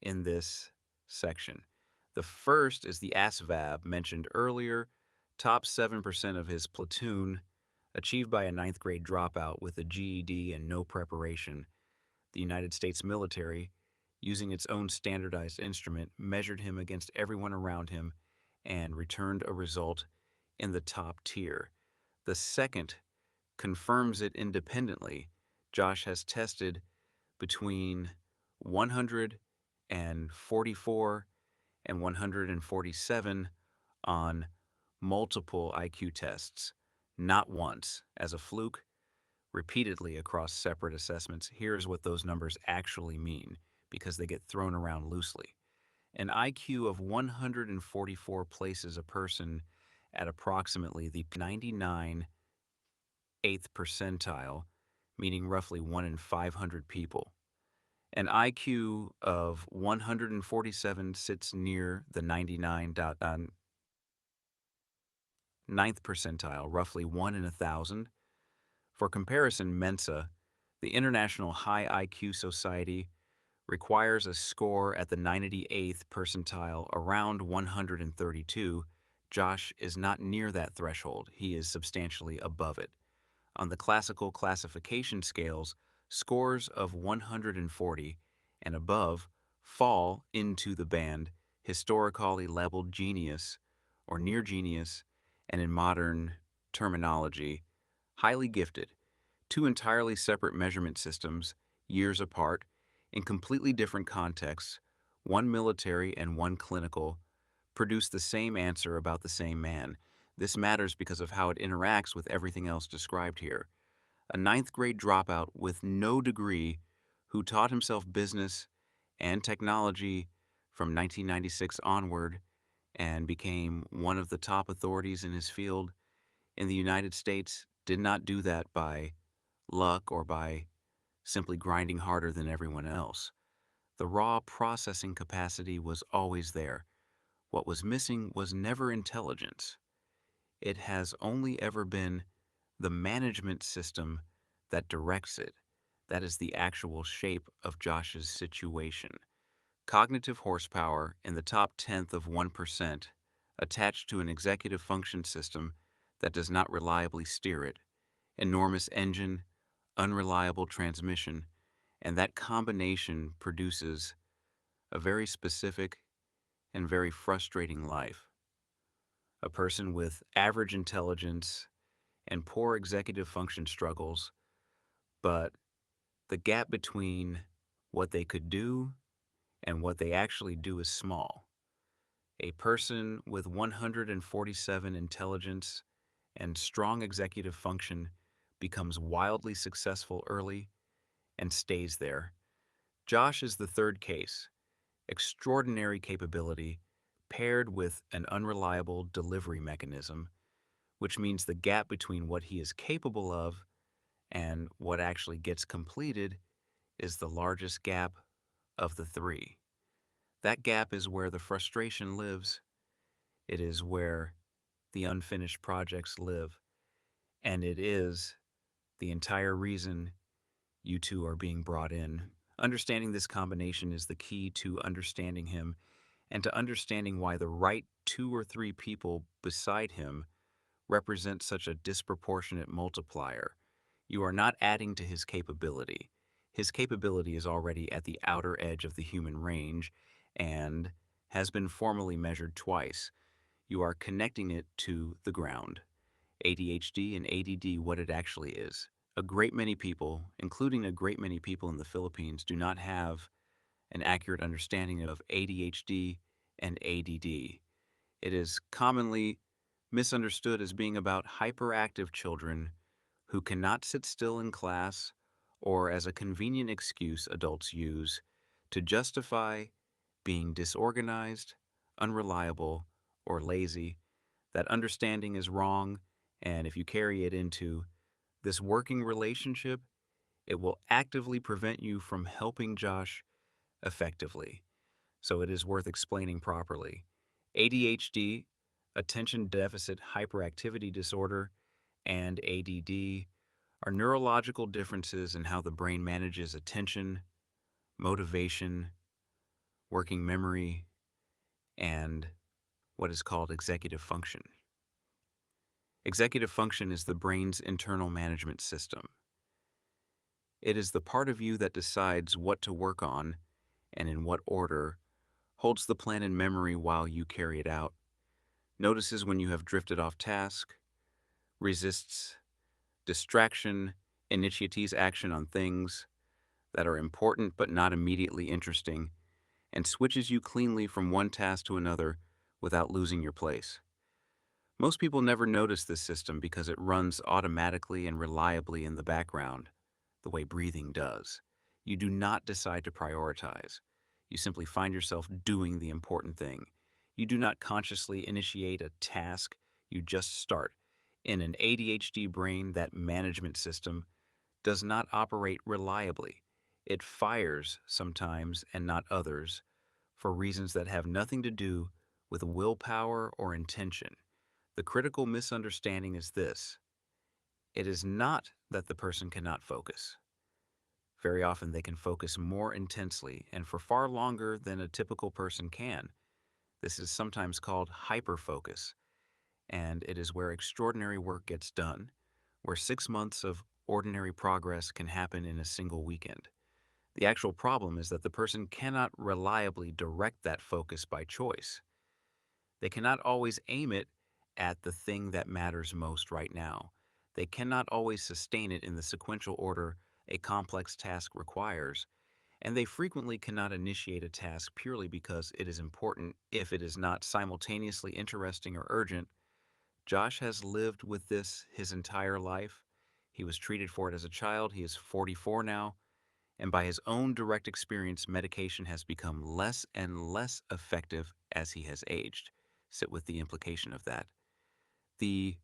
in this section. The first is the ASVAB mentioned earlier, top 7% of his platoon, achieved by a ninth grade dropout with a GED and no preparation. The United States military, using its own standardized instrument, measured him against everyone around him and returned a result in the top tier. The second confirms it independently. Josh has tested between 144 and 147 on multiple IQ tests, not once as a fluke, repeatedly across separate assessments. Here's what those numbers actually mean, because they get thrown around loosely. An IQ of 144 places a person at approximately the 99 eighth percentile, meaning roughly 1 in 500 people. An IQ of 147 sits near the 99th percentile, roughly 1 in 1,000. For comparison, Mensa, the International High IQ Society, requires a score at the 98th percentile, around 132. Josh is not near that threshold. He is substantially above it. On the classical classification scales, scores of 140 and above fall into the band historically labeled genius or near genius, and in modern terminology, highly gifted, two entirely separate measurement systems, years apart, in completely different contexts, one military and one clinical, produce the same answer about the same man. This matters because of how it interacts with everything else described here. A ninth grade dropout with no degree who taught himself business and technology from 1996 onward and became one of the top authorities in his field in the United States did not do that by luck or by simply grinding harder than everyone else. The raw processing capacity was always there. What was missing was never intelligence. It has only ever been the management system that directs it. That is the actual shape of Josh's situation. Cognitive horsepower in the top tenth of 1% attached to an executive function system that does not reliably steer it. Enormous engine, unreliable transmission, and that combination produces a very specific and very frustrating life. A person with average intelligence and poor executive function struggles, but the gap between what they could do and what they actually do is small. A person with 147 intelligence and strong executive function becomes wildly successful early and stays there. Josh is the third case. Extraordinary capability paired with an unreliable delivery mechanism, which means the gap between what he is capable of and what actually gets completed is the largest gap of the three. That gap is where the frustration lives. It is where the unfinished projects live. And it is the entire reason you two are being brought in. Understanding this combination is the key to understanding him and to understanding why the right two or three people beside him represent such a disproportionate multiplier. You are not adding to his capability. His capability is already at the outer edge of the human range and has been formally measured twice. You are connecting it to the ground. ADHD and ADD, what it actually is. A great many people, including a great many people in the Philippines, do not have an accurate understanding of ADHD and ADD. It is commonly misunderstood as being about hyperactive children who cannot sit still in class or as a convenient excuse adults use to justify being disorganized, unreliable, or lazy. That understanding is wrong, and if you carry it into this working relationship, it will actively prevent you from helping Josh effectively. So it is worth explaining properly. ADHD, attention deficit hyperactivity disorder, and ADD are neurological differences in how the brain manages attention, motivation, working memory, and what is called executive function. Executive function is the brain's internal management system. It is the part of you that decides what to work on and in what order, holds the plan in memory while you carry it out, notices when you have drifted off task, resists distraction, initiates action on things that are important but not immediately interesting, and switches you cleanly from one task to another without losing your place. Most people never notice this system because it runs automatically and reliably in the background, the way breathing does. You do not decide to prioritize. You simply find yourself doing the important thing. You do not consciously initiate a task, you just start. In an ADHD brain, that management system does not operate reliably. It fires sometimes and not others for reasons that have nothing to do with willpower or intention. The critical misunderstanding is this: it is not that the person cannot focus. Very often they can focus more intensely and for far longer than a typical person can. This is sometimes called hyperfocus, and it is where extraordinary work gets done, where 6 months of ordinary progress can happen in a single weekend. The actual problem is that the person cannot reliably direct that focus by choice. They cannot always aim it at the thing that matters most right now. They cannot always sustain it in the sequential order a complex task requires, and they frequently cannot initiate a task purely because it is important if it is not simultaneously interesting or urgent. Josh has lived with this his entire life. He was treated for it as a child. He is 44 now, and by his own direct experience, medication has become less and less effective as he has aged. Sit with the implication of that. The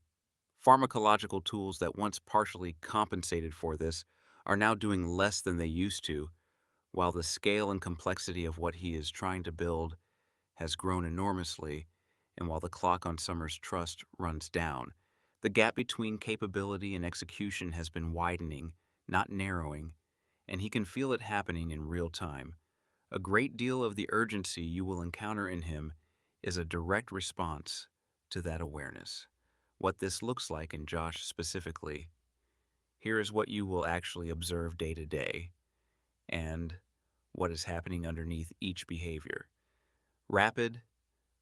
pharmacological tools that once partially compensated for this are now doing less than they used to, while the scale and complexity of what he is trying to build has grown enormously, and while the clock on Summer's trust runs down. The gap between capability and execution has been widening, not narrowing, and he can feel it happening in real time. A great deal of the urgency you will encounter in him is a direct response to that awareness. What this looks like in Josh specifically, here is what you will actually observe day to day and what is happening underneath each behavior. Rapid,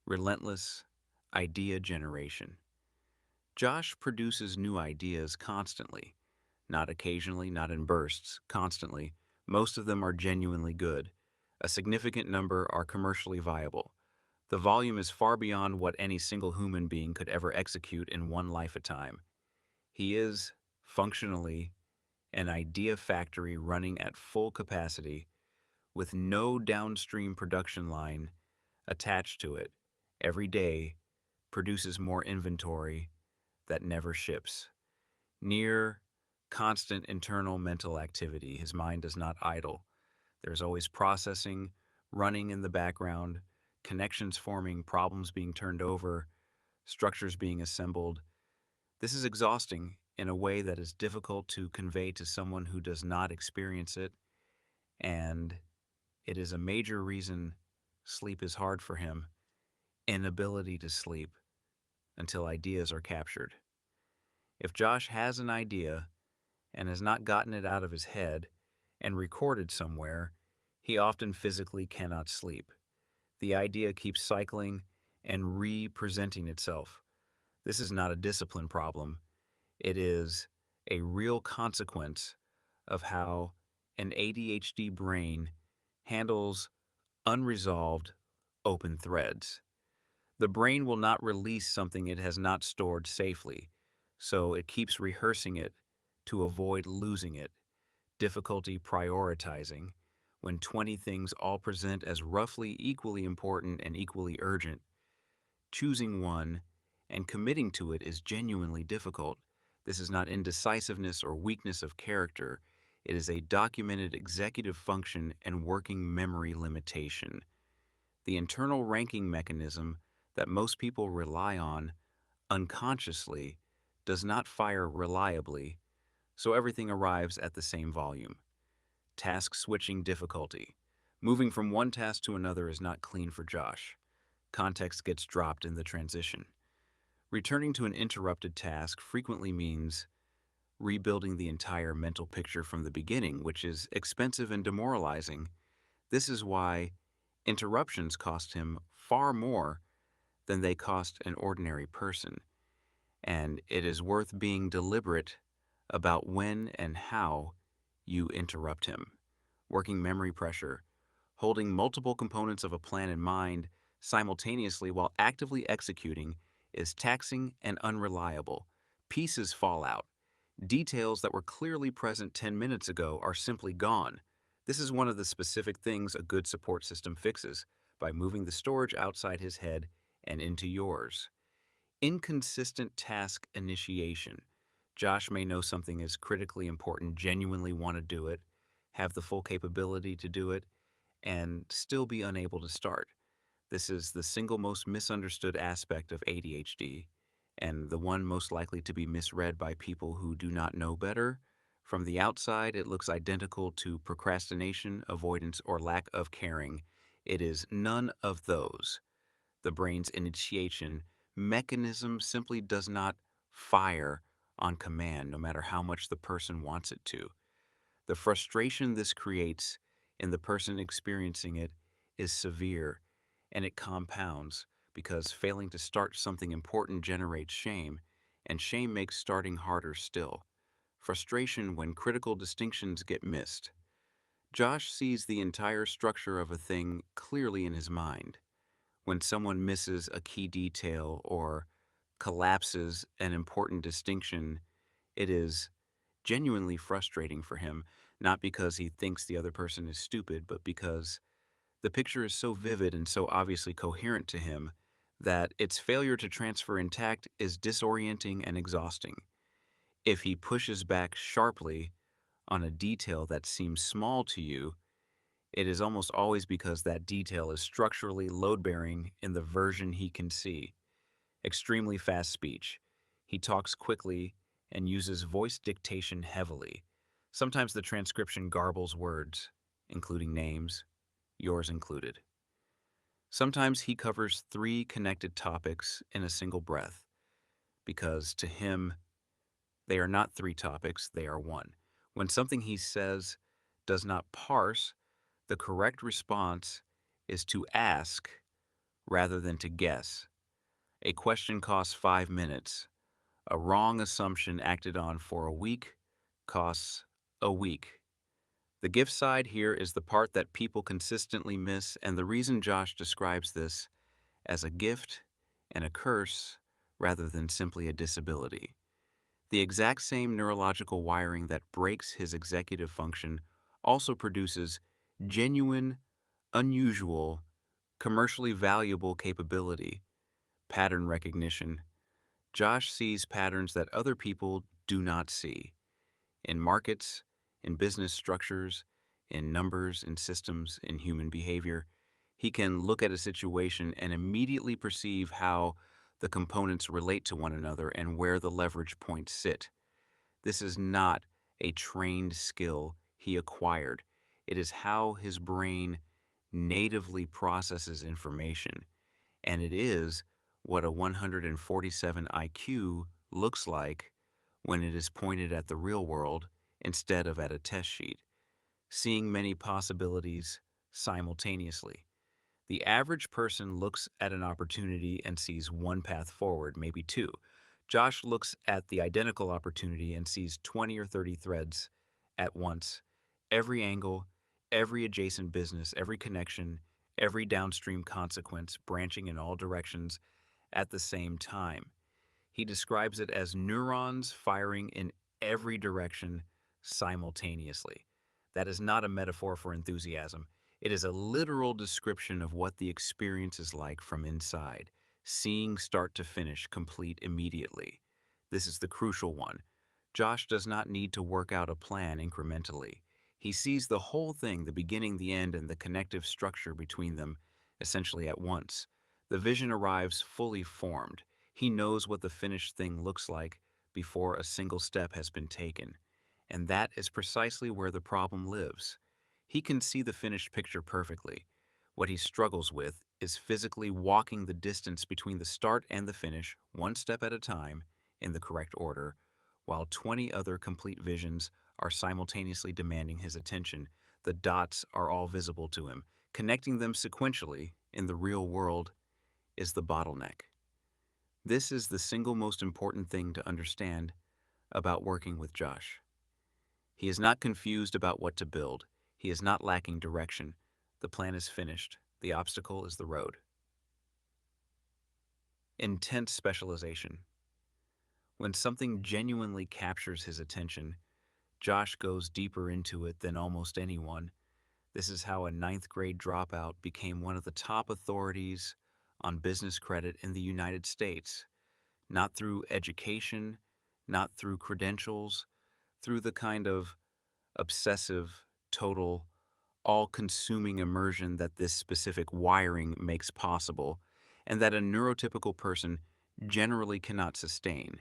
relentless idea generation. Josh produces new ideas constantly, not occasionally, not in bursts, constantly. Most of them are genuinely good. A significant number are commercially viable. The volume is far beyond what any single human being could ever execute in one life at a time. He is, functionally, an idea factory running at full capacity with no downstream production line attached to it. Every day produces more inventory that never ships. Near constant internal mental activity. His mind does not idle. There's always processing, running in the background, connections forming, problems being turned over, structures being assembled. This is exhausting in a way that is difficult to convey to someone who does not experience it, and it is a major reason sleep is hard for him. Inability to sleep until ideas are captured. If Josh has an idea and has not gotten it out of his head and recorded somewhere, he often physically cannot sleep. The idea keeps cycling and re-presenting itself. This is not a discipline problem. It is a real consequence of how an ADHD brain handles unresolved open threads. The brain will not release something it has not stored safely, so it keeps rehearsing it to avoid losing it. Difficulty prioritizing. When 20 things all present as roughly equally important and equally urgent, choosing one and committing to it is genuinely difficult. This is not indecisiveness or weakness of character. It is a documented executive function and working memory limitation. The internal ranking mechanism that most people rely on unconsciously does not fire reliably, so everything arrives at the same volume. Task switching difficulty. Moving from one task to another is not clean for Josh. Context gets dropped in the transition. Returning to an interrupted task frequently means rebuilding the entire mental picture from the beginning, which is expensive and demoralizing. This is why interruptions cost him far more than they cost an ordinary person, and it is worth being deliberate about when and how you interrupt him. Working memory pressure, holding multiple components of a plan in mind simultaneously while actively executing is taxing and unreliable. Pieces fall out. Details that were clearly present 10 minutes ago are simply gone. This is one of the specific things a good support system fixes by moving the storage outside his head and into yours. Inconsistent task initiation. Josh may know something is critically important, genuinely want to do it, have the full capability to do it, and still be unable to start. This is the single most misunderstood aspect of ADHD, and the one most likely to be misread by people who do not know better. From the outside, it looks identical to procrastination, avoidance, or lack of caring. It is none of those. The brain's initiation mechanism simply does not fire on command, no matter how much the person wants it to. The frustration this creates in the person experiencing it is severe, and it compounds because failing to start something important generates shame, and shame makes starting harder still. Frustration when critical distinctions get missed. Josh sees the entire structure of a thing clearly in his mind. When someone misses a key detail or collapses an important distinction, it is genuinely frustrating for him, not because he thinks the other person is stupid, but because the picture is so vivid and so obviously coherent to him that its failure to transfer intact is disorienting and exhausting. If he pushes back sharply on a detail that seems small to you, it is almost always because that detail is structurally load-bearing in the version he can see. Extremely fast speech. He talks quickly and uses voice dictation heavily. Sometimes the transcription garbles words, including names, yours included. Sometimes he covers three connected topics in a single breath, because to him, they are not three topics, they are one. When something he says does not parse, the correct response is to ask rather than to guess. A question costs 5 minutes. A wrong assumption acted on for a week costs a week. The gift side here is the part that people consistently miss, and the reason Josh describes this as a gift and a curse rather than simply a disability. The exact same neurological wiring that breaks his executive function also produces genuine, unusual, commercially valuable capability, pattern recognition. Josh sees patterns that other people do not see in markets, in business structures, in numbers, in systems, in human behavior. He can look at a situation and immediately perceive how the components relate to one another and where the leverage points sit. This is not a trained skill he acquired. It is how his brain natively processes information, and it is what a 147 IQ looks like when it is pointed at the real world instead of at a test sheet, seeing many possibilities simultaneously. The average person looks at an opportunity and sees one path forward, maybe two. Josh looks at the identical opportunity and sees 20 or 30 threads at once. Every angle, every adjacent business, every connection, every downstream consequence branching in all directions at the same time. He describes it as neurons firing in every direction simultaneously. That is not a metaphor for enthusiasm. It is a literal description of what the experience is like from inside, seeing start to finish, complete immediately. This is the crucial one. Josh does not need to work out a plan incrementally. He sees the whole thing, the beginning, the end, and the connective structure between them, essentially at once. The vision arrives fully formed. He knows what the finished thing looks like before a single step has been taken. And that is precisely where the problem lives. He can see the finished picture perfectly. What he struggles with is physically walking the distance between the start and the finish, one step at a time, in the correct order, while 20 other complete visions are simultaneously demanding his attention. The dots are all visible to him. Connecting them sequentially in the real world is the bottleneck. This is the single most important thing to understand about working with Josh. He is not confused about what to build. He is not lacking direction. The plan is finished. The obstacle is the road. Intense specialization. When something genuinely captures his attention, Josh goes deeper into it than almost anyone. This is how a ninth grade dropout became one of the top authorities on business credit in the United States. Not through education, not through credentials, through the kind of obsessive, total, all-consuming immersion that this specific wiring makes possible, and that a neurotypical person generally cannot sustain.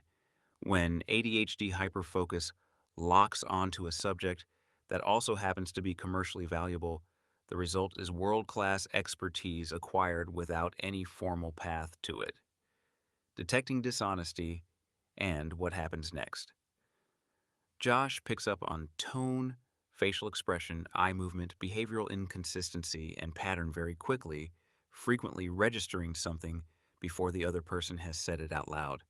When ADHD hyperfocus locks onto a subject that also happens to be commercially valuable, the result is world-class expertise acquired without any formal path to it. Detecting dishonesty and what happens next. Josh picks up on tone, facial expression, eye movement, behavioral inconsistency, and pattern very quickly, frequently registering something before the other person has said it out loud.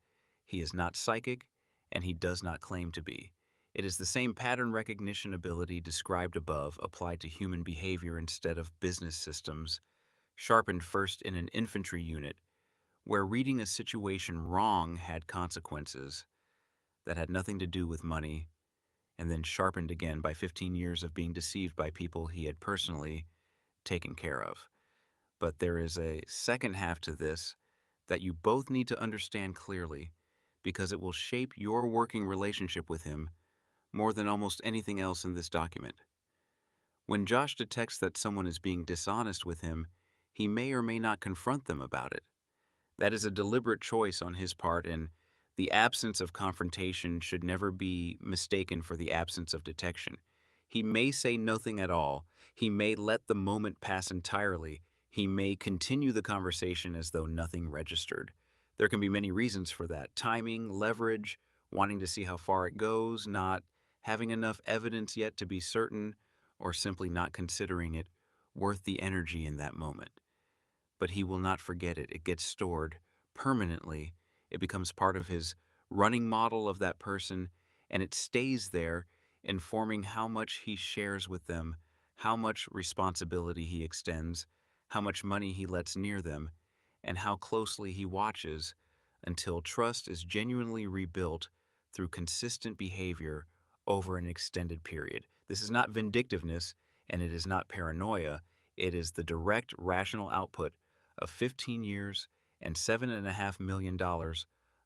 He is not psychic, and he does not claim to be. It is the same pattern recognition ability described above applied to human behavior instead of business systems, sharpened first in an infantry unit, where reading a situation wrong had consequences that had nothing to do with money, and then sharpened again by 15 years of being deceived by people he had personally taken care of. But there is a second half to this that you both need to understand clearly because it will shape your working relationship with him more than almost anything else in this document. When Josh detects that someone is being dishonest with him, he may or may not confront them about it. That is a deliberate choice on his part, and the absence of confrontation should never be mistaken for the absence of detection. He may say nothing at all. He may let the moment pass entirely. He may continue the conversation as though nothing registered. There can be many reasons for that: timing, leverage, wanting to see how far it goes, not having enough evidence yet to be certain, or simply not considering it worth the energy in that moment. But he will not forget it. It gets stored permanently. It becomes part of his running model of that person, and it stays there, informing how much he shares with them, how much responsibility he extends, how much money he lets near them, and how closely he watches until trust is genuinely rebuilt through consistent behavior over an extended period. This is not vindictiveness, and it is not paranoia. It is the direct rational output of 15 years and $7.5 million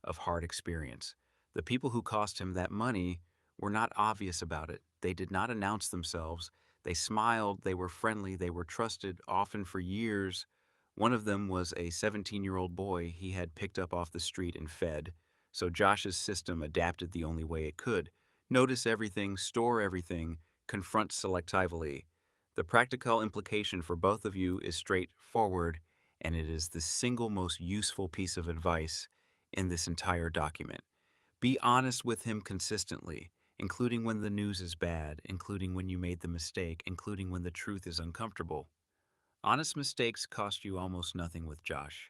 of hard experience. The people who cost him that money were not obvious about it. They did not announce themselves. They smiled, they were friendly, they were trusted, often for years. One of them was a 17-year-old boy he had picked up off the street and fed, so Josh's system adapted the only way it could: notice everything, store everything, confront selectively. The practical implication for both of you is straightforward, and it is the single most useful piece of advice in this entire document. Be honest with him consistently, including when the news is bad, including when you made the mistake, including when the truth is uncomfortable. Honest mistakes cost you almost nothing with Josh.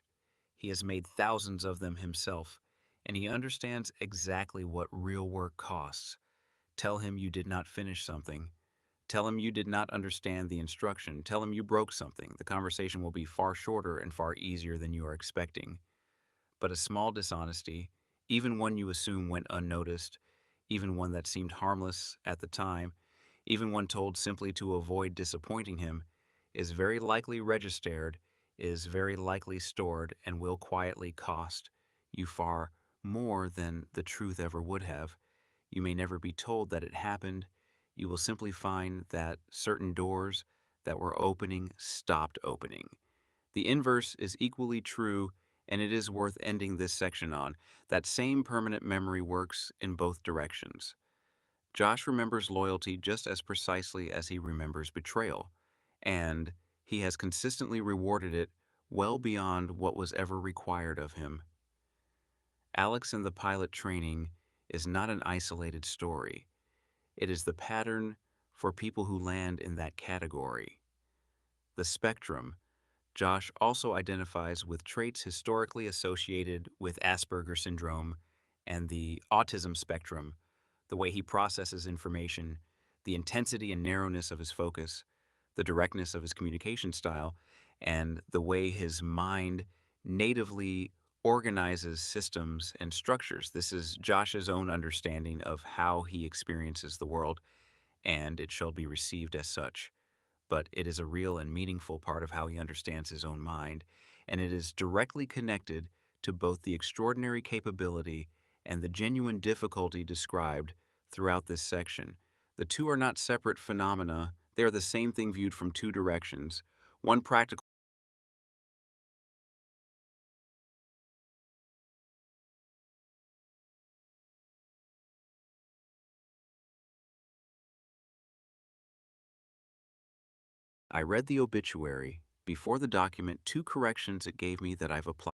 He has made thousands of them himself, and he understands exactly what real work costs. Tell him you did not finish something. Tell him you did not understand the instruction. Tell him you broke something. The conversation will be far shorter and far easier than you are expecting. But a small dishonesty, even one you assume went unnoticed, even one that seemed harmless at the time, even one told simply to avoid disappointing him, is very likely registered, is very likely stored, and will quietly cost you far more than the truth ever would have. You may never be told that it happened. You will simply find that certain doors that were opening stopped opening. The inverse is equally true, and it is worth ending this section on. That same permanent memory works in both directions. Josh remembers loyalty just as precisely as he remembers betrayal, and he has consistently rewarded it well beyond what was ever required of him. Alex and the pilot training is not an isolated story. It is the pattern for people who land in that category. The spectrum. Josh also identifies with traits historically associated with Asperger syndrome and the autism spectrum: the way he processes information, the intensity and narrowness of his focus, the directness of his communication style, and the way his mind natively organizes systems and structures. This is Josh's own understanding of how he experiences the world, and it shall be received as such. But it is a real and meaningful part of how he understands his own mind, and it is directly connected to both the extraordinary capability and the genuine difficulty described throughout this section. The two are not separate phenomena, they are the same thing viewed from two directions. One practical I read the obituary. Before the document, two corrections it gave me that I've applied.